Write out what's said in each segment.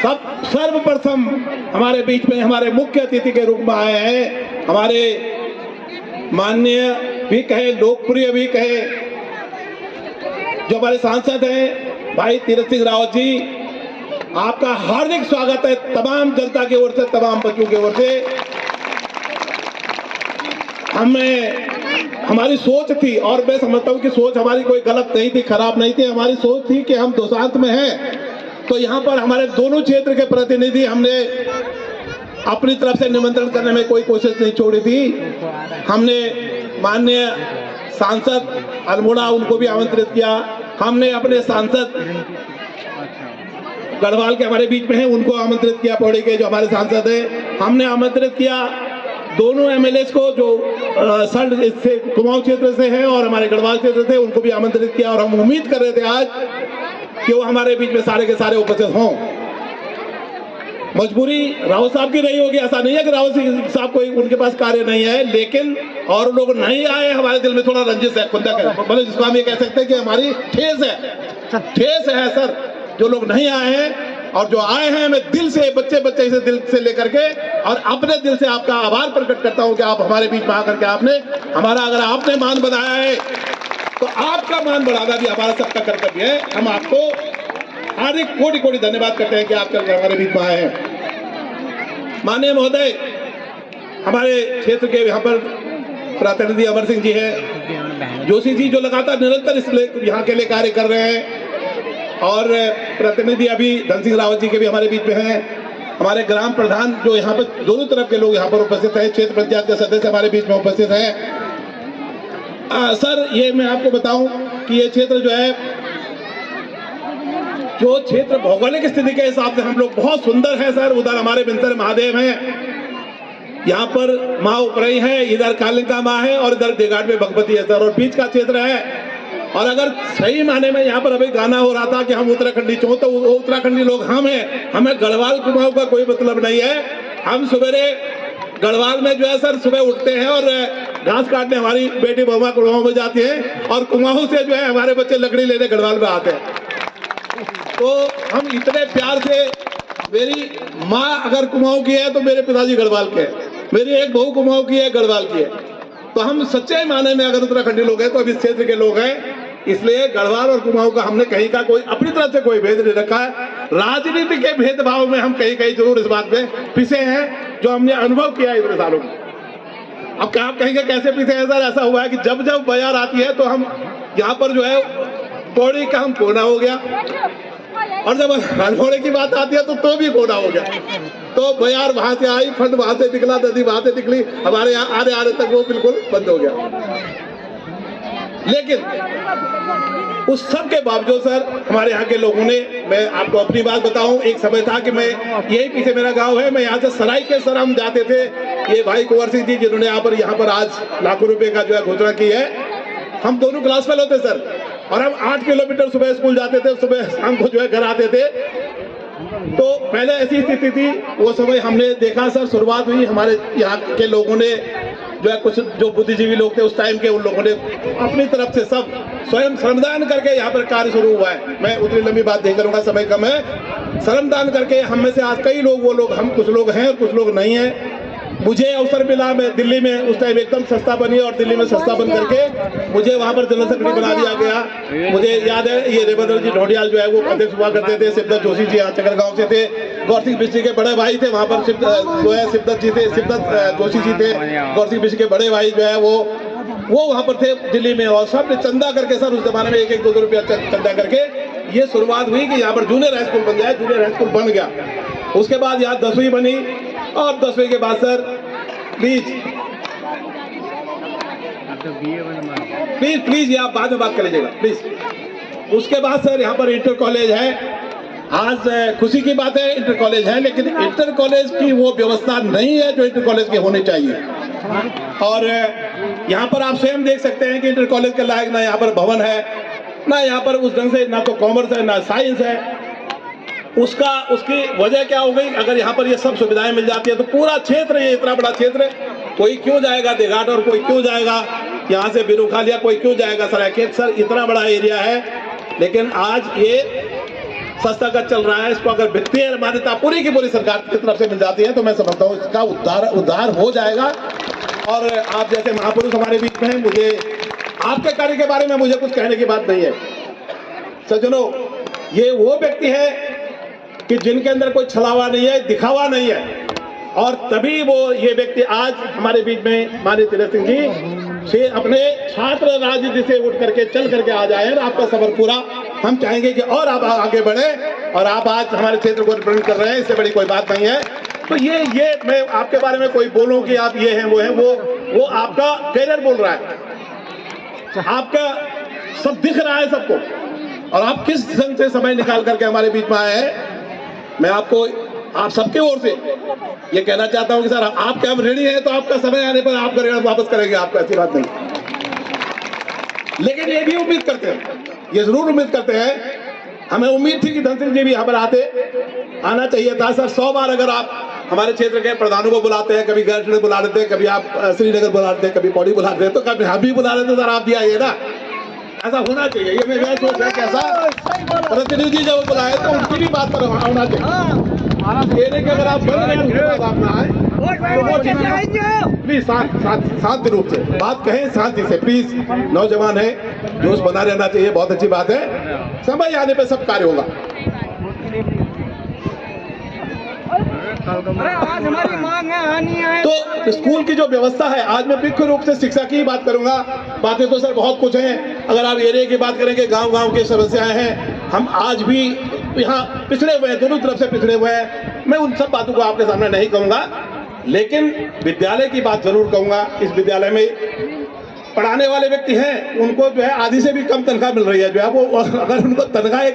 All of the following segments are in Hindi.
सर्वप्रथम हमारे बीच में हमारे मुख्य अतिथि के रूप में आए हैं हमारे माननीय भी कहे, लोकप्रिय भी कहे, जो हमारे सांसद हैं भाई तीरथ सिंह रावत जी। आपका हार्दिक स्वागत है तमाम जनता की ओर से, तमाम बच्चों की ओर से। हमारी सोच थी, और मैं समझता हूँ कि सोच हमारी कोई गलत नहीं थी, खराब नहीं थी। हमारी सोच थी कि हम दोसांध में हैं, तो यहाँ पर हमारे दोनों क्षेत्र के प्रतिनिधि हमने अपनी तरफ से निमंत्रण करने में कोई कोशिश नहीं छोड़ी थी। हमने माननीय सांसद अल्मोड़ा, उनको भी आमंत्रित किया। हमने अपने सांसद गढ़वाल के हमारे बीच में हैं, उनको आमंत्रित किया। पौड़ी के जो हमारे सांसद हैं, हमने आमंत्रित किया दोनों एमएलए को, जो सल्ट से कुमाऊं क्षेत्र से हैं और हमारे गढ़वाल क्षेत्र से, उनको भी आमंत्रित किया। और हम उम्मीद कर रहे थे आज कि वो हमारे बीच में सारे के सारे उपस्थित हों। मजबूरी रावत साहब की नहीं होगी, ऐसा नहीं है कि रावत साहब कोई उनके पास कार्य नहीं है, लेकिन और लोग नहीं आए, हमारे दिल में थोड़ा रंजिश है, खुदा है, मतलब जिसको हम ये कह सकते हैं कि हमारी ठेस है सर। जो लोग नहीं आए हैं और जो आए हैं, मैं दिल से, बच्चे से दिल से लेकर के और अपने दिल से आपका आभार प्रकट करता हूं कि आप हमारे बीच में आकर के आपने हमारा, अगर आपने मान बनाया है तो आपका मान बढ़ाना भी हमारा सबका कर्तव्य है। हम आपको हार्दिक कोटि धन्यवाद करते हैं कि आप हमारे बीच में आए हैं। माननीय महोदय, हमारे क्षेत्र के यहाँ पर प्रतिनिधि अमर सिंह जी हैं, जोशी जी जो लगातार निरंतर इस यहाँ के लिए कार्य कर रहे हैं, और प्रतिनिधि अभी धन सिंह रावत जी के भी हमारे बीच में हैं। हमारे ग्राम प्रधान जो यहाँ पर दोनों तरफ के लोग यहाँ पर उपस्थित हैं, क्षेत्र पंचायत के सदस्य हमारे बीच में उपस्थित हैं। सर, ये मैं आपको बताऊं कि ये क्षेत्र जो है, जो क्षेत्र भौगोलिक स्थिति के हिसाब से हम लोग बहुत सुंदर है सर। उधर हमारे बिंतर महादेव हैं, यहाँ पर माँ उपरई है, इधर कालिका माँ है, और इधर देगाट में भगवती है सर, और बीच का क्षेत्र है। और अगर सही माने में यहाँ पर अभी गाना हो रहा था कि हम उत्तराखंडी चो, तो उत्तराखंडी लोग हम हैं, हमें गढ़वाल कुमाऊं का कोई मतलब नहीं है। हम सवेरे गढ़वाल में जो है सर सुबह उठते हैं और घास काटने हमारी बेटी बहुमा कुमाऊं में जाती है, और कुमाऊं से जो है हमारे बच्चे लकड़ी लेने गढ़वाल में आते हैं। तो हम इतने प्यार से, मेरी माँ अगर कुमाऊं की है तो मेरे पिताजी गढ़वाल के हैं, मेरी एक बहू कुमाऊं की है, गढ़वाल की है। तो हम सच्चे माने में अगर उत्तराखंडी लोग हैं तो अभी इस क्षेत्र के लोग हैं। इसलिए गढ़वाल और कुमाऊं का हमने कहीं का कोई अपनी तरफ से कोई भेद नहीं रखा है। राजनीति के भेदभाव में हम कहीं जरूर इस बात में पिसे हैं, जो हमने अनुभव किया है इतने सालों में। अब क्या आप कहेंगे कैसे पिसे हैं सर? ऐसा हुआ है कि जब जब बयार आती है तो हम यहाँ पर जो है पौड़ी का हम कोना हो गया, और जब अल्मोड़े की बात आती है तो भी कोना हो गया। तो बयार वहां से आई, फंड वहां से निकला, नदी वहां से निकली, हमारे यहाँ आने आने तक वो बिल्कुल बंद हो गया। लेकिन उस सब के बावजूद सर, हमारे यहाँ के लोगों ने, मैं आपको अपनी बात बताऊं, एक समय था कि मैं यही पीछे मेरा गांव है, मैं यहाँ से सराय के सर हम जाते थे। ये भाई कुंवर सिंह जी जिन्होंने यहाँ पर आज लाखों रुपए का जो है घोषणा की है, हम दोनों क्लास फेल होते सर, और हम 8 किलोमीटर सुबह स्कूल जाते थे, सुबह शाम को जो है घर आते थे। तो पहले ऐसी स्थिति थी, वो समय हमने देखा सर। शुरुआत हुई, हमारे यहाँ के लोगों ने जो है, कुछ जो बुद्धिजीवी लोग थे उस टाइम के, उन लोगों ने अपनी तरफ से सब स्वयं श्रमदान करके यहाँ पर कार्य शुरू हुआ है। मैं उतनी लंबी बात नहीं करूंगा, समय कम है। श्रमदान करके हम में से आज कई लोग, वो लोग, हम कुछ लोग हैं और कुछ लोग नहीं हैं। मुझे अवसर मिला, मैं दिल्ली में उस टाइम एकदम सस्ता बनी, और दिल्ली में सस्ता बन करके मुझे वहां पर जनरल सेक्रेटरी बना दिया गया। मुझे याद है, ये रेवंद्र जी ढोडियाल जो है वो अध्यक्ष हुआ करते थे, सिद्धत जोशी जी यहाँ चकर गाँव से थे, गौर सिंह बिस्ट्री के बड़े भाई थे वहां पर, जो है सिद्धत जी थे, सिद्धत जोशी जी थे, गौर सिंह बिस्ट्री के बड़े भाई जो है वो वहां पर थे दिल्ली में। और सब ने चंदा करके सर, उस जमाने में 1-2 रुपया चंदा करके ये शुरुआत हुई कि यहाँ पर जूनियर हाई स्कूल बन जाए। जूनियर हाई स्कूल बन गया, उसके बाद यहाँ 10वीं बनी, और 10वीं के बाद सर प्लीज ये आप बाद में बात कर लीजिएगा प्लीज। उसके बाद सर यहाँ पर इंटर कॉलेज है। आज खुशी की बात है, इंटर कॉलेज है, लेकिन इंटर कॉलेज की वो व्यवस्था नहीं है जो इंटर कॉलेज की होनी चाहिए। और यहाँ पर आप स्वयं देख सकते हैं कि इंटर कॉलेज के लायक ना यहाँ पर भवन है, ना यहाँ पर उस ढंग से, ना तो कॉमर्स है ना साइंस है। उसकी वजह क्या हो गई? अगर यहाँ पर ये सब सुविधाएं मिल जाती है तो पूरा क्षेत्र, ये इतना बड़ा क्षेत्र, कोई क्यों जाएगा देघाट, और कोई क्यों जाएगा यहाँ से बिरुखालिया, कोई क्यों जाएगा सरायखेत? सर इतना बड़ा एरिया है, लेकिन आज ये संस्थागत चल रहा है, इसको अगर वित्तीय मान्यता पूरी की पूरी सरकार की तरफ से मिल जाती है तो मैं समझता हूँ इसका उद्धार हो जाएगा। और आप जैसे महापुरुष हमारे बीच में हैं, मुझे आपके कार्य के बारे में मुझे कुछ कहने की बात नहीं है। सज्जनों, ये वो व्यक्ति है कि जिनके अंदर कोई छलावा नहीं है, दिखावा नहीं है, और तभी वो ये व्यक्ति आज हमारे बीच में माननीय तिलक सिंह जी से अपने छात्र राजनीति से उठ करके चल करके आ जाए। आपका सफर पूरा, हम चाहेंगे कि और आप आगे बढ़े, और आप आज हमारे क्षेत्र को रिप्रेजेंट कर रहे हैं, इससे बड़ी कोई बात नहीं है। तो ये मैं आपके बारे में कोई बोलूं कि आप ये हैं वो हैं, वो आपका कैरियर बोल रहा है, आपका सब दिख रहा है सबको, और आप किस ढंग से समय निकाल करके हमारे बीच में आए हैं। मैं आपको आप सबके ओर से ये कहना चाहता हूं कि सर आपके हम रेडी हैं, तो आपका समय आने पर आपका ऋण वापस करेंगे, आपको ऐसी बात नहीं। लेकिन ये भी उम्मीद करते हैं, ये जरूर उम्मीद करते हैं, हमें उम्मीद थी कि धन सिंह जी भी यहाँ पर आना चाहिए था। सर 100 बार अगर आप हमारे क्षेत्र के प्रधानों को बुलाते हैं, कभी गैरसैंण बुला लेते हैं, कभी आप श्रीनगर बुला लेते हैं, कभी पौड़ी बुला लेते हैं, तो कभी हम भी बुला लेते, सर आप भी आइए ना। ऐसा होना चाहिए, ये मेरा सोच है कि ऐसा प्रतिनिधि जब बुलाए तो उनकी भी बात पर होना चाहिए। ये नहीं कि अगर आप बन रहे हैं आप ना आए, प्लीज शांति रूप से बात कहें, शांति से प्लीज। नौजवान है, जोश बना रहना चाहिए, बहुत अच्छी बात है। समय आने पे सब कार्य होगा। आज हमारी मांग है, आनी है। तो स्कूल की जो व्यवस्था है, आज मैं मुख्य रूप से शिक्षा की ही बात करूंगा। बातें तो सर बहुत कुछ हैं, अगर आप एरिया की बात करेंगे, गांव-गांव की समस्याएं हैं, हम आज भी यहाँ पिछड़े हुए हैं, दोनों तरफ से पिछड़े हुए हैं। मैं उन सब बातों को आपके सामने नहीं कहूंगा, लेकिन विद्यालय की बात जरूर कहूंगा। इस विद्यालय में पढ़ाने वाले व्यक्ति हैं, उनको जो है आधी से भी कम तनख्वाह मिल रही है। जो है वो अगर उनको तनख्वाह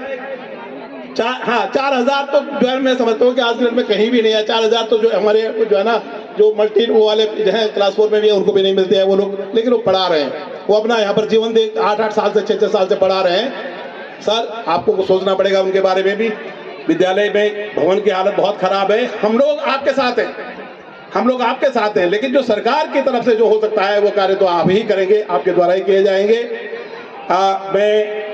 4,000 तो जो है मैं समझता हूँ कि आज के डेट में कहीं भी नहीं है। 4,000 तो जो हमारे जो है ना, जो मल्टी वो वाले जो है क्लास 4 में भी है, उनको भी नहीं मिलते हैं वो लोग, लेकिन वो पढ़ा रहे हैं, वो अपना यहाँ पर जीवन दे 8-8 साल से 6-6 साल से पढ़ा रहे हैं। सर आपको कुछ सोचना पड़ेगा उनके बारे में भी। विद्यालय में भवन की हालत बहुत खराब है। हम लोग आपके साथ हैं, हम लोग आपके साथ हैं, लेकिन जो सरकार की तरफ से जो हो सकता है वो कार्य तो आप ही करेंगे, आपके द्वारा ही किए जाएंगे। मैं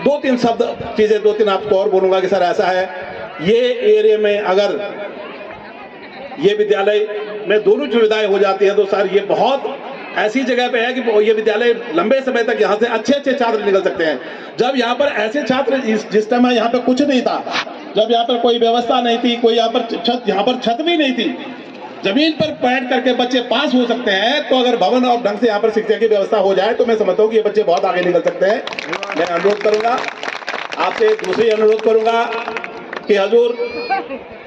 2-3 शब्द चीजें 2-3 आपको और बोलूंगा कि सर ऐसा है, ये एरिया में अगर ये विद्यालय में दोनों सुविधाएं हो जाती हैं तो सर ये बहुत ऐसी जगह पे है कि ये विद्यालय लंबे समय तक यहाँ से अच्छे छात्र निकल सकते हैं। जब यहाँ पर ऐसे छात्र, जिस टाइम यहाँ पे कुछ नहीं था, जब यहाँ पर कोई व्यवस्था नहीं थी, कोई यहाँ पर छत भी नहीं थी, जमीन पर बैठ करके बच्चे पास हो सकते हैं, तो अगर भवन और ढंग से यहाँ पर शिक्षा की व्यवस्था हो जाए तो मैं समझता हूँ कि ये बच्चे बहुत आगे निकल सकते हैं। मैं अनुरोध करूंगा आपसे, दूसरी अनुरोध करूंगा कि हजूर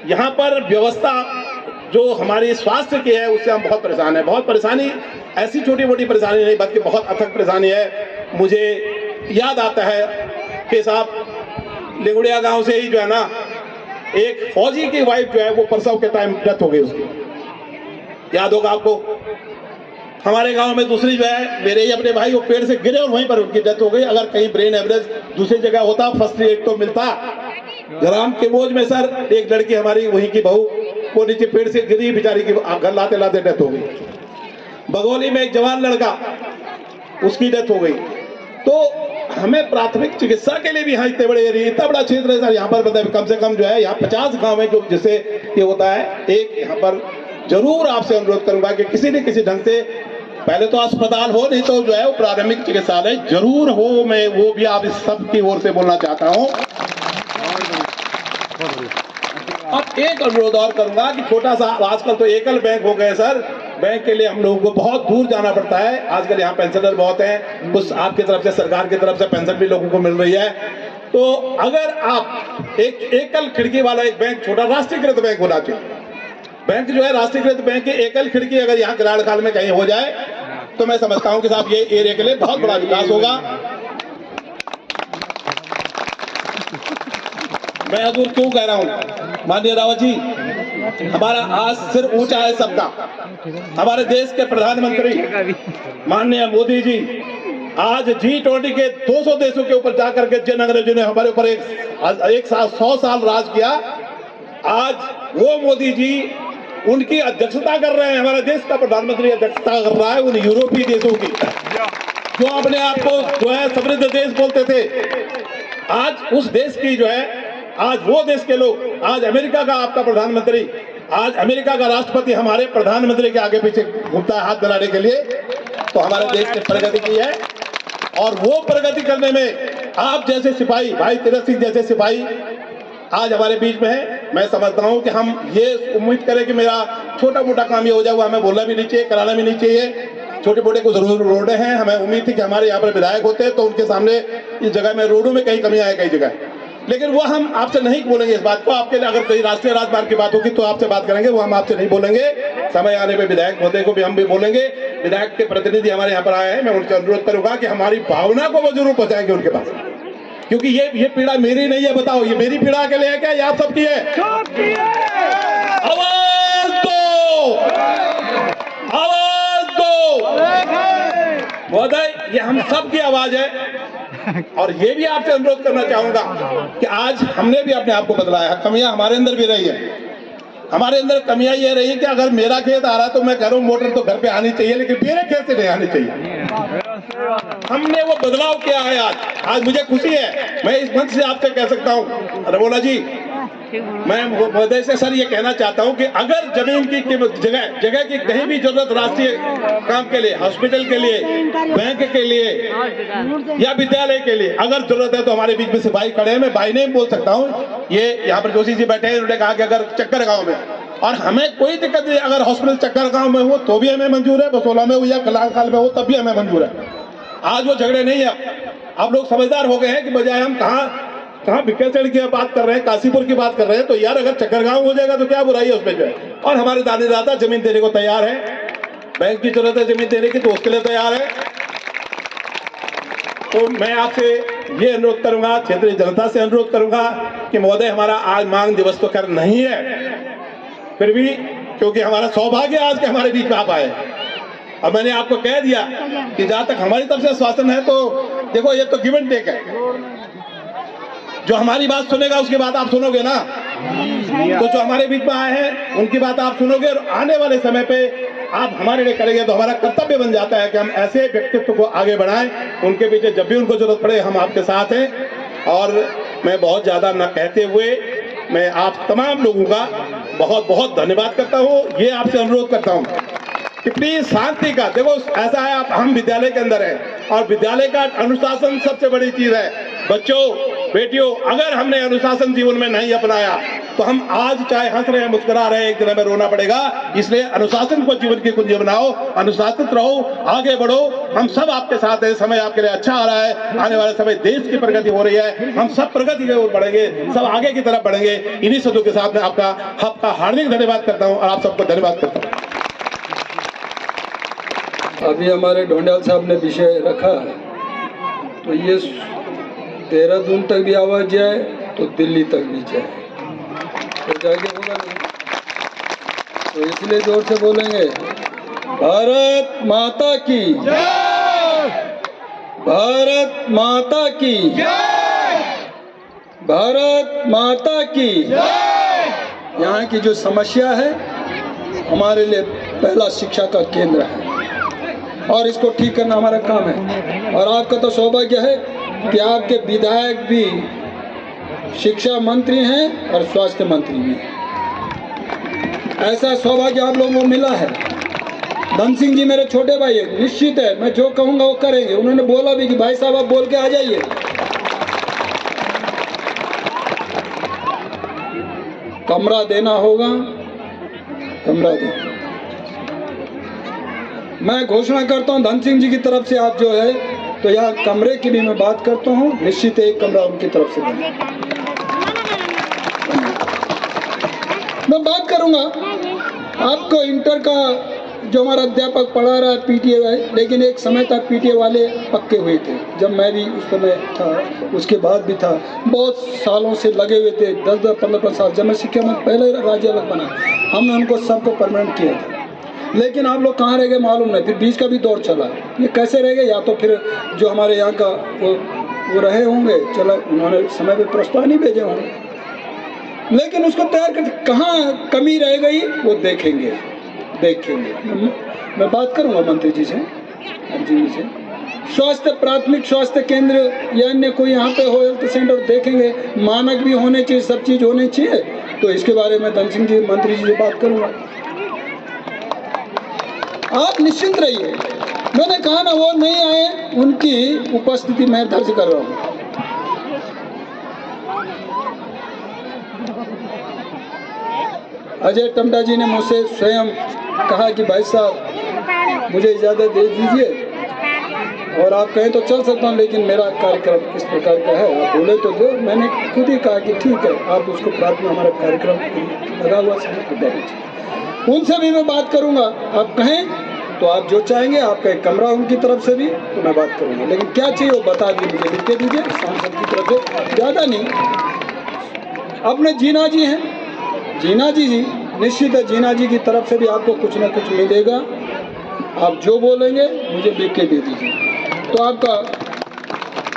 यहाँ पर व्यवस्था जो हमारी स्वास्थ्य की है उससे हम बहुत परेशान हैं। बहुत परेशानी, ऐसी छोटी मोटी परेशानी नहीं बल्कि बहुत अथक परेशानी है। मुझे याद आता है कि साहब लिंगुड़िया गांव से ही जो है ना, एक फौजी की वाइफ जो है वो प्रसव के टाइम डेथ हो गई उसकी, याद होगा आपको। हमारे गांव में दूसरी जो है, मेरे ही अपने भाई, वो पेड़ से गिरे और वहीं पर उनकी डेथ हो गई। अगर कहीं ब्रेन एवरेज दूसरी जगह होता, फर्स्ट एड तो मिलता। ग्राम के बोझ में सर एक लड़की हमारी वहीं की बहू, वो नीचे पेड़ से गिरी, बेचारी की घर लाते लाते डेथ हो गई। बगौली में एक जवान लड़का, उसकी डेथ हो गई। तो हमें प्राथमिक चिकित्सा के लिए भी यहाँ इतने बड़े एरिया, इतना बड़ा क्षेत्र है सर, यहाँ पर मतलब कम से कम जो है यहाँ 50 गाँव है जो जिससे ये होता है। एक यहाँ पर जरूर आपसे अनुरोध करूंगा कि किसी न किसी ढंग से, पहले तो अस्पताल हो, नहीं तो जो है वो प्राथमिक चिकित्सालय जरूर हो। मैं वो भी आप इस सब की ओर से बोलना चाहता हूँ। अब एक अनुरोध और करूंगा कि छोटा सा, आजकल तो एकल बैंक हो गए सर, बैंक के लिए हम लोगों को बहुत दूर जाना पड़ता है। आजकल यहाँ पेंशनर बहुत हैं, कुछ आपकी तरफ से, सरकार की तरफ से पेंशन भी लोगों को मिल रही है। तो अगर आप एक एकल खिड़की वाला एक बैंक, छोटा राष्ट्रीयकृत बैंक होना चाहिए। बैंक जो है राष्ट्रीयकृत बैंक की एकल खिड़की अगर यहाँ ग्राड़ काल में कहीं हो जाए तो मैं समझता हूँ कि साहब ये एरिया के लिए बहुत बड़ा विकास होगा। मैं हजूर क्यों कह रहा हूँ, माननीय रावत जी, हमारा आज सिर ऊंचा है सबका। हमारे देश के प्रधानमंत्री माननीय मोदी जी आज G20 के 200 देशों के ऊपर जाकर के जिन अंग्रेजों ने हमारे ऊपर एक साल 100 साल राज किया, आज वो मोदी जी उनकी अध्यक्षता कर रहे हैं। हमारे देश का प्रधानमंत्री अध्यक्षता कर रहा है उन यूरोपीय देशों की, जो अपने आप को जो है समृद्ध देश बोलते थे। आज उस देश की जो है आज वो देश के लोग, आज अमेरिका का आपका प्रधानमंत्री, आज अमेरिका का राष्ट्रपति हमारे प्रधानमंत्री के आगे पीछे घूमता है हाथ मिलाने के लिए, तो हमारे देश ने प्रगति की है। और वो प्रगति करने में आप जैसे सिपाही, भाई तीरथ सिंह जैसे सिपाही आज हमारे बीच में है। मैं समझता हूं कि हम ये उम्मीद करें कि मेरा छोटा मोटा काम ये हो जाए, वो हमें बोलना भी नहीं चाहिए, कराना भी नहीं चाहिए। छोटे मोटे कुछ रोडे हैं, हमें उम्मीद थी कि हमारे यहाँ पर विधायक होते हैं तो उनके सामने इस जगह में रोडों में कहीं कमी आए कई जगह, लेकिन वो हम आपसे नहीं बोलेंगे इस बात को। आपके लिए अगर कोई राष्ट्रीय राजमार्ग की बात होगी तो आपसे बात करेंगे, वो हम आपसे नहीं बोलेंगे। समय आने पे विधायक होते को भी हम भी बोलेंगे। विधायक के प्रतिनिधि हमारे यहाँ पर आए हैं, मैं उनसे अनुरोध करूंगा कि हमारी भावना को वो जरूर पहुंचाएंगे उनके पास, क्योंकि ये पीड़ा मेरी नहीं है। बताओ, ये मेरी पीड़ा के लिए है क्या, या आप सबकी है? आवाज दो, आवाज दो महोदय, ये हम सब की आवाज है। और ये भी आपसे अनुरोध करना चाहूंगा कि आज हमने भी अपने आप को बदला है। कमियां हमारे अंदर भी रही है। हमारे अंदर कमियां ये रही कि अगर मेरा खेत आ रहा है तो मैं कह रहा हूं मोटर तो घर पे आनी चाहिए, लेकिन मेरे खेत से नहीं आनी चाहिए। हमने वो बदलाव किया है। आज मुझे खुशी है, मैं इस मंच से आपसे कह सकता हूं रमोला जी, मैं महोदय से सर ये कहना चाहता हूं कि अगर जमीन की जगह की कहीं भी जरूरत राष्ट्रीय काम के लिए, हॉस्पिटल के लिए, बैंक के लिए या विद्यालय के लिए अगर जरूरत है तो हमारे बीच में सिपाही खड़े हैं। मैं बाई नेम बोल सकता हूं। ये यहाँ पर जोशी जी बैठे हैं, उन्होंने कहा कि अगर चक्कर गांव में, और हमें कोई दिक्कत नहीं, अगर हॉस्पिटल चक्कर गांव में हो तो भी हमें मंजूर है, बसोला में हो या कलाकाल में हो तब भी हमें मंजूर है। आज वो झगड़े नहीं है। आप लोग समझदार हो गए हैं कि बजाय हम कहाँ बिक्केसड़ की बात कर रहे हैं, काशीपुर की बात कर रहे हैं, तो यार अगर चक्करगांव हो जाएगा तो क्या बुराई है उसमें जो है। और हमारे दादा जमीन देने को तैयार है, बैंक की जरूरत है जमीन देने की तो उसके लिए तैयार है। तो मैं आपसे ये अनुरोध करूंगा, क्षेत्रीय जनता से अनुरोध करूंगा कि महोदय हमारा आज मांग दिवस तो कर नहीं है, फिर भी क्योंकि हमारा सौभाग्य आज के हमारे बीच में आप आए। अब मैंने आपको कह दिया कि जहां तक हमारी तरफ से शासन है तो देखो ये तो गिव एंड टेक है। जो हमारी बात सुनेगा उसकी बात आप सुनोगे ना, तो जो हमारे बीच में आए हैं उनकी बात आप सुनोगे, और आने वाले समय पे आप हमारे लिए करेंगे तो हमारा कर्तव्य बन जाता है कि हम ऐसे व्यक्तित्व को आगे बढ़ाएं, उनके पीछे जब भी उनको जरूरत पड़े हम आपके साथ हैं। और मैं बहुत ज्यादा न कहते हुए मैं आप तमाम लोगों का बहुत बहुत धन्यवाद करता हूँ। ये आपसे अनुरोध करता हूँ कि प्लीज शांति का, देखो ऐसा है हम विद्यालय के अंदर हैं और विद्यालय का अनुशासन सबसे बड़ी चीज है। बच्चों बेटियों, अगर हमने अनुशासन जीवन में नहीं अपनाया तो हम आज चाहे हंस रहे हैं मुस्कुरा रहे हैं, एक दिन हमें रोना पड़ेगा। इसलिए अनुशासन को जीवन की कुंजी बनाओ, अनुशासित रहो, आगे बढ़ो। हम सब आपके साथ हैं, समय आपके लिए अच्छा आ रहा है। आने वाले समय देश की प्रगति हो रही है, हम सब प्रगति की ओर बढ़ेंगे, सब आगे की तरफ बढ़ेंगे। इन्हीं शब्दों के साथ मैं आपका हार्दिक धन्यवाद करता हूँ और आप सबको धन्यवाद करता हूँ। अभी हमारे ढोंडियाल साहब ने विषय रखा है, तो ये देहरादून तक भी आवाज जाए तो दिल्ली तक भी जाए, तो जाके होगा नहीं। तो इसलिए जोर से बोलेंगे, भारत माता की जय, भारत माता की जय, भारत माता की जय। यहाँ की जो समस्या है हमारे लिए पहला शिक्षा का केंद्र है और इसको ठीक करना हमारा काम है। और आपका तो सौभाग्य है कि आपके विधायक भी शिक्षा मंत्री हैं और स्वास्थ्य मंत्री भी हैं। ऐसा सौभाग्य आप लोगों को मिला है। धन सिंह जी मेरे छोटे भाई है, निश्चित है मैं जो कहूँगा वो करेंगे। उन्होंने बोला भी कि भाई साहब आप बोल के आ जाइए। कमरा देना होगा, कमरा देना। मैं घोषणा करता हूं धन सिंह जी की तरफ से, आप जो है तो यहाँ कमरे की भी मैं बात करता हूं, निश्चित एक कमरा उनकी तरफ से बने। मैं बात करूंगा आपको इंटर का जो हमारा अध्यापक पढ़ा रहा है पीटीए, लेकिन एक समय तक पीटीए वाले पक्के हुए थे, जब मैं भी उस समय था, उसके बाद भी था, बहुत सालों से लगे हुए थे, 10-10, 15-15 साल। जब मैं शिक्षा मंत्री पहले राज्य अलग बना, हमने उनको सबको परमानेंट किया था। लेकिन आप लोग कहाँ रह गए मालूम नहीं, फिर बीच का भी दौर चला। ये कैसे रह गए, या तो फिर जो हमारे यहाँ का वो रहे होंगे, चलो उन्होंने समय पे प्रस्ताव नहीं भेजे होंगे, लेकिन उसको तैयार करके कहाँ कमी रह गई वो देखेंगे। मैं बात करूँगा मंत्री जी से, जी से स्वास्थ्य प्राथमिक स्वास्थ्य केंद्र या अन्य कोई यहाँ पे हो हेल्थ सेंटर देखेंगे, मानक भी होने चाहिए, सब चीज़ होनी चाहिए। तो इसके बारे में धन सिंह जी मंत्री जी से बात करूँगा। आप निश्चिंत रहिए, मैंने कहा ना वो नहीं आए, उनकी उपस्थिति मैं दर्ज कर रहा हूँ। अजय टमटा जी ने मुझसे स्वयं कहा कि भाई साहब मुझे इजाज़त दे दीजिए और आप कहें तो चल सकता हूँ, लेकिन मेरा कार्यक्रम इस प्रकार का है, आप बोले तो दो। मैंने खुद ही कहा कि ठीक है, आप उसको प्राप्त में हमारा कार्यक्रम लगा हुआ समय उनसे भी मैं बात करूँगा। आप कहें तो आप जो चाहेंगे, आपका एक कमरा उनकी तरफ से भी, तो मैं बात करूँगा। लेकिन क्या चाहिए वो बता दीजिए, लिख के दीजिए सांसद की तरफ से, ज़्यादा नहीं। अपने जीना जी हैं, जीना जी निश्चित है, जीना जी की तरफ से भी आपको कुछ ना कुछ मिलेगा। आप जो बोलेंगे मुझे लिख के दे दीजिए। तो आपका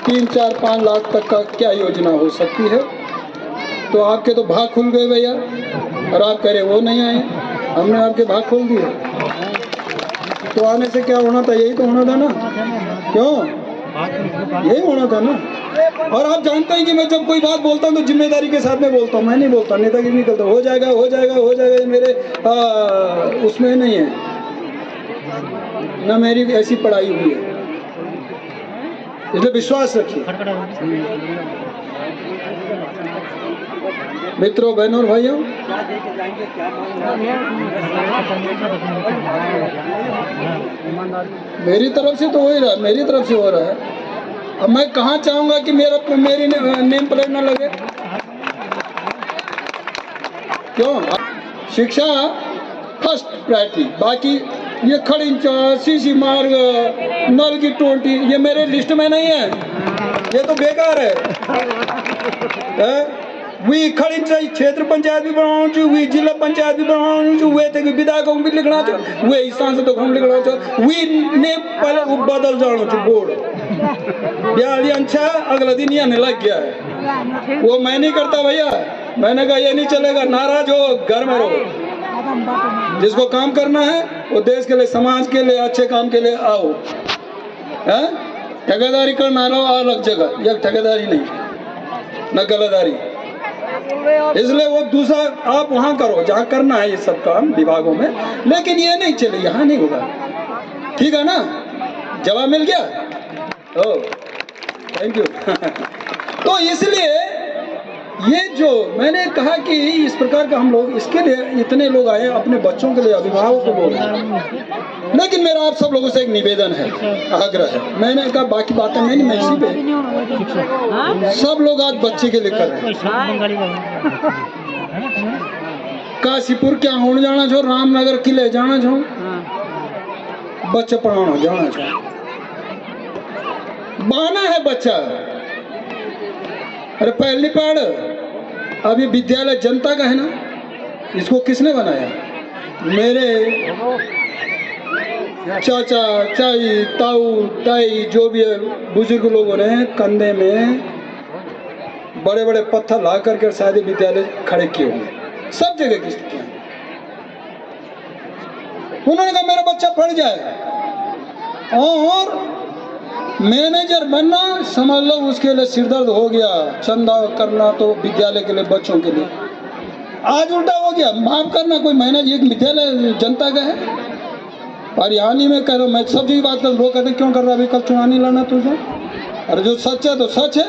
3, 4, 5 लाख तक का क्या योजना हो सकती है। तो आपके तो भाग खुल गए भैया, और आप कह रहे वो नहीं आए, हमने आपके भाग खोल दिए। तो आने से क्या होना था, यही तो होना था ना, क्यों, यही होना था ना। और आप जानते हैं कि मैं जब कोई बात बोलता हूँ तो जिम्मेदारी के साथ में बोलता हूँ, मैं नहीं बोलता नेतागिरी नहीं करता, हो जाएगा हो जाएगा हो जाएगा, ये मेरे उसमें नहीं है ना, मेरी ऐसी पढ़ाई हुई है, इसलिए विश्वास रखिए। मित्रों, बहनों और भाइयों, मेरी तरफ से तो हो ही रहा है, मेरी तरफ से हो रहा है। अब मैं कहाँ चाहूँगा कि मेरी नेम प्लेट न लगे, क्यों। शिक्षा फर्स्ट प्रायोरिटी, बाकी ये खड़िंचा, सीसी मार्ग, नल की टोटी, ये मेरे लिस्ट में नहीं है, ये तो बेकार है। वी खड़िंचा क्षेत्र पंचायत भी बनाना चाहिए, वी जिला पंचायत भी बनाना चाहिए, वे थे विधायक भी लिखना चाहिए, वे सांसद को लिखना चाहिए, वी ने पहले वो बदल जाना चाहिए बोर्ड। ब्याह अच्छा, अगला दिन ये लग गया है, वो मैं नहीं करता भैया। मैंने कहा ये नहीं चलेगा, नाराज हो घर में रहो। जिसको काम करना है वो देश के लिए, समाज के लिए, अच्छे काम के लिए आओ। ठेकेदारी करना लो अलग जगह, यह ठेकेदारी नहीं न गलतदारी। इसलिए वो दूसरा आप वहाँ करो जहाँ करना है ये सब काम विभागों में, लेकिन ये नहीं चले, यहाँ नहीं होगा। ठीक है ना, जवाब मिल गया। ओ थैंक यू। तो इसलिए ये जो मैंने कहा कि इस प्रकार का हम लोग, इसके लिए इतने लोग आए, अपने बच्चों के लिए, अभिभावक को बोल रहे हैं। लेकिन मेरा आप सब लोगों से एक निवेदन है, आग्रह है। मैंने कहा बाकी बातें नहीं, मैं इसी पे, सब लोग आज बच्चे के लिए कर रहे हैं। काशीपुर क्या होने जाना छो, रामनगर किले जाना छो, बच्चे पढ़ाना जाना छो, बहाना है बच्चा। अरे पहली पढ़, अब ये विद्यालय जनता का है ना, इसको किसने बनाया। मेरे चाचा, चाई, ताऊ, ताई, जो भी है बुजुर्ग लोगों ने कंधे में बड़े बड़े पत्थर ला करके शायद विद्यालय खड़े किए हुए, सब जगह की स्थितियां। उन्होंने कहा मेरा बच्चा पढ़ जाए, और मैनेजर बनना समझ लो उसके लिए सिरदर्द हो गया, चंदा करना तो विद्यालय के लिए, बच्चों के लिए। आज उल्टा हो गया, माफ करना, कोई मैनेजर, एक विद्यालय जनता का है। और यहाँ नहीं मैं कह रहा हूँ, मैं सब जगह बात कर, लोग कहते क्यों कर रहा है, कल चुनाव नहीं लड़ना तुझे। अरे जो सच है तो सच है।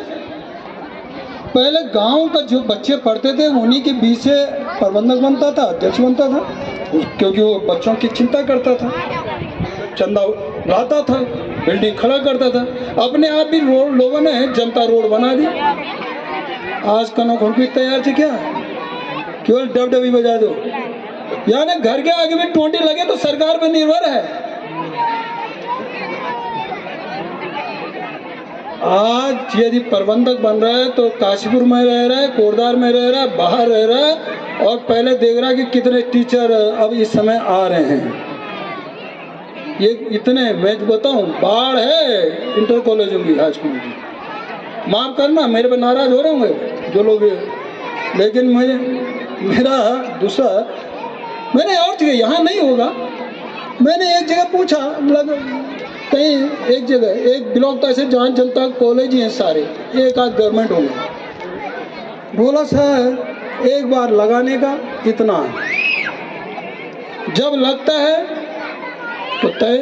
पहले गांव का जो बच्चे पढ़ते थे उन्हीं के बीच से प्रबंधक बनता था, अध्यक्ष बनता था, क्योंकि वो बच्चों की चिंता करता था, चंदा लाता था, बिल्डिंग खड़ा करता था। अपने आप भी रोड लोगों ने जनता रोड बना दी। आज कनक खुरपी तैयार थी क्या, केवल डबडबी बजा दो, यानी घर के आगे में टोंटी लगे तो सरकार पर निर्भर है। आज यदि प्रबंधक बन रहा है तो काशीपुर में रह रहा है, कोटद्वार में रह रहा है, बाहर रह रहा है, और पहले देख रहा है कि कितने टीचर अब इस समय आ रहे हैं। ये इतने, मैं बताऊं, बाढ़ है इंटर कॉलेजों की, हाई स्कूल की। माफ करना, मेरे पे नाराज हो रहे होंगे जो लोग, लेकिन मेरा दूसरा, मैंने और जगह यहाँ नहीं होगा। मैंने एक जगह पूछा, मतलब कहीं एक जगह एक ब्लॉक तो ऐसे जहाँ जनता कॉलेज ही हैं सारे, एक आध गवर्नमेंट होंगे। बोला सर एक बार लगाने का इतना है, जब लगता है तो तय,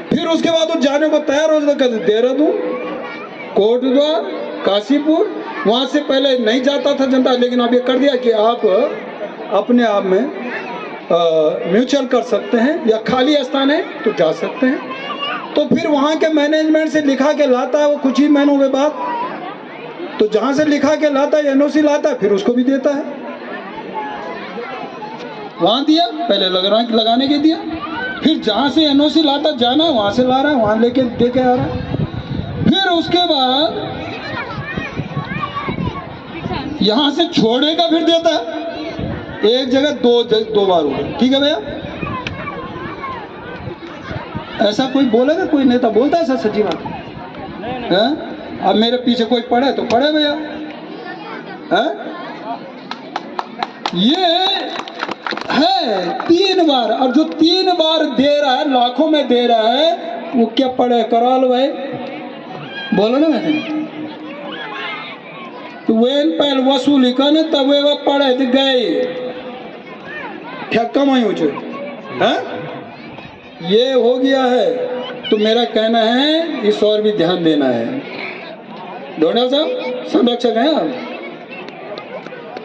फिर उसके बाद वो जाने को तैयार हो जाता। कहते देहरादून, कोटद्वार, काशीपुर, वहाँ से पहले नहीं जाता था जनता, लेकिन अब ये कर दिया कि आप अपने आप में म्यूचुअल कर सकते हैं या खाली स्थान है तो जा सकते हैं। तो फिर वहाँ के मैनेजमेंट से लिखा के लाता है वो कुछ ही महीनों के बाद, तो जहाँ से लिखा के लाता है एनओसी लाता है फिर उसको भी देता है। वहाँ दिया, पहले लगाने के दिया, फिर जहाँ से एनओसी लाता जाना वहाँ से ला रहा है, वहाँ लेके दे के आ रहा है। फिर उसके बाद यहाँ से छोड़ेगा फिर देता है। एक जगह दो बार हुआ। ठीक है भैया, ऐसा कोई बोलेगा, कोई नेता बोलता है ऐसा सच्ची बात है? अब मेरे पीछे कोई पड़े तो पड़े भैया है? ये है 3 बार, और जो 3 बार दे रहा है, लाखों में दे रहा है, वो क्या पड़े? करा लो भाई, बोलो ना। मैं तो वेन पहल वसूली करने तब वे पड़े तो गए क्या कमाई उचे है? ये हो गया है। तो मेरा कहना है इस और भी ध्यान देना है। ढोंडियाल साहब संरक्षक हैं आप,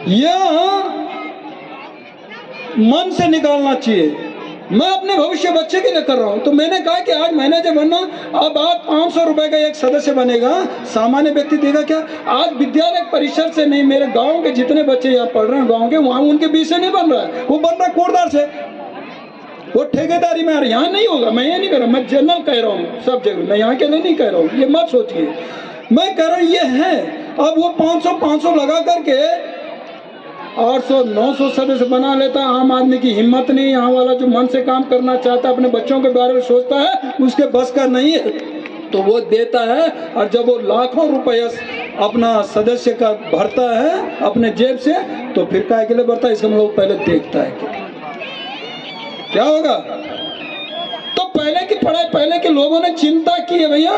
यह मन से निकालना चाहिए। मैं अपने भविष्य बच्चे के लिए कर रहा हूं, तो मैंने कहा कि आज मैनेजर बनना, अब आज 500 रुपए का एक सदस्य बनेगा, सामान्य व्यक्ति देगा क्या? आज विद्यालय परिसर से नहीं, मेरे गांव के जितने बच्चे यहाँ पढ़ रहे हैं गांव के, वहां उनके बीच से नहीं बन रहा है, वो बन रहा है कोटद्वार से, वो ठेकेदारी में आ रहा है। यहाँ नहीं होगा, मैं ये नहीं कह रहा, मैं जनरल कह रहा हूँ सब जगह, मैं यहाँ के लिए नहीं कह रहा हूँ, ये मत सोचिए। मैं कह रहा हूँ ये है। अब वो 500 लगा करके 800-900 सदस्य बना लेता। आम आदमी की हिम्मत नहीं, यहाँ वाला जो मन से काम करना चाहता है, अपने बच्चों के बारे में सोचता है, उसके बस का नहीं है, तो वो देता है। और जब वो लाखों रुपया अपना सदस्य का भरता है अपने जेब से, तो फिर काय के लिए भरता है? इसका मतलब पहले देखता है कि क्या होगा। तो पहले की पढ़ाई, पहले के लोगों ने चिंता की है भैया,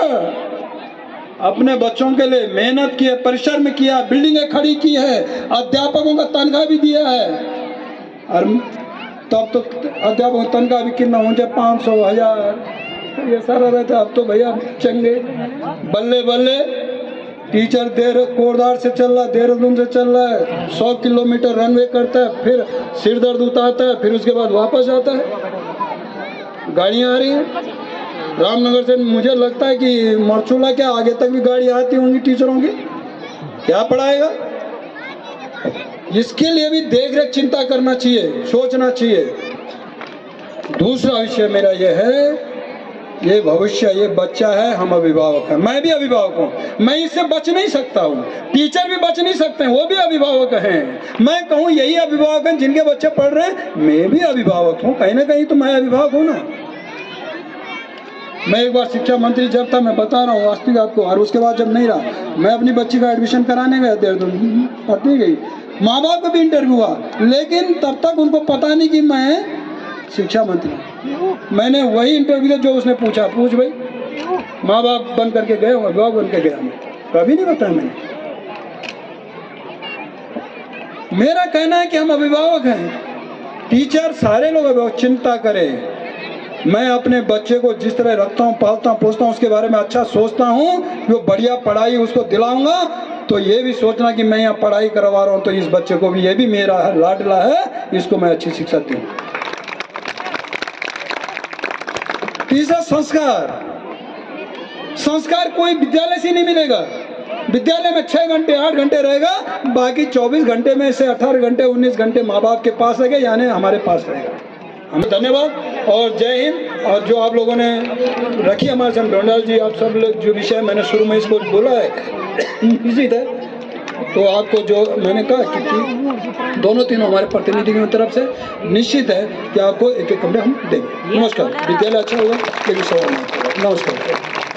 अपने बच्चों के लिए मेहनत की है, परिश्रम किया, बिल्डिंगें खड़ी की है, अध्यापकों का तनख्वाह भी दिया है। और तब तो अध्यापकों का तनख्वाह भी कितना हो जाए, 500-1000 ये सारा रहता। अब तो भैया चंगे बल्ले बल्ले टीचर कोटद्वार से चल रहा है, देहरादून से चल रहा है, 100 किलोमीटर रनवे करता है, फिर सिर दर्द उतारता है, फिर उसके बाद वापस आता है। गाड़ियाँ आ रही हैं रामनगर से, मुझे लगता है कि मरचूला के आगे तक भी गाड़ी आती होंगी टीचरों की। क्या पढ़ाएगा? इसके लिए भी देख रेख चिंता करना चाहिए, सोचना चाहिए। दूसरा विषय मेरा यह है, ये भविष्य, ये बच्चा है, हम अभिभावक हैं, मैं भी अभिभावक हूँ, मैं इससे बच नहीं सकता हूँ, टीचर भी बच नहीं सकते हैं, वो भी अभिभावक हैं। मैं कहूँ यही अभिभावक हैं जिनके बच्चे पढ़ रहे हैं, मैं भी अभिभावक हूँ, कहीं ना कहीं तो मैं अभिभावक हूँ ना। मैं एक बार शिक्षा मंत्री जब था, मैं बता रहा हूँ वास्तविक आपको, और उसके बाद जब नहीं रहा, मैं अपनी बच्ची का एडमिशन कराने गया देहरादून, पढ़ती गई, माँ बाप को भी इंटरव्यू हुआ, लेकिन तब तक उनको पता नहीं कि मैं शिक्षा मंत्री। मैंने वही इंटरव्यू दिया जो उसने पूछा, पूछ भाई, माँ बाप बन करके गए, अभिभावक बन के गया, मैं कभी नहीं बताया मैंने। मेरा कहना है कि हम अभिभावक हैं, टीचर सारे लोग अभिभावक। चिंता करें, मैं अपने बच्चे को जिस तरह रखता हूँ, पालता हूँ, पोसता हूँ, उसके बारे में अच्छा सोचता हूँ, जो बढ़िया पढ़ाई उसको दिलाऊंगा, तो ये भी सोचना कि मैं यहाँ पढ़ाई करवा रहा हूँ, तो इस बच्चे को भी, ये भी मेरा लाडला है, इसको मैं अच्छी शिक्षा दूँ। तीसरा संस्कार। संस्कार कोई विद्यालय से नहीं मिलेगा। विद्यालय में 6 घंटे 8 घंटे रहेगा, बाकी 24 घंटे में से 18 घंटे 19 घंटे माँ बाप के पास रहेगा, यानी हमारे पास रहेगा। हमें धन्यवाद और जय हिंद। और जो आप लोगों ने रखी हमारे सामने, ढोंडियाल जी, आप सब लोग जो विषय मैंने शुरू में इसको बोला है इसी था, तो आपको जो मैंने कहा कि दोनों तीनों हमारे प्रतिनिधि की तरफ से निश्चित है कि आपको एक कमरे हम देंगे। नमस्कार। विद्यालय अच्छा होगा, लेकिन सवाल नहीं। नमस्कार।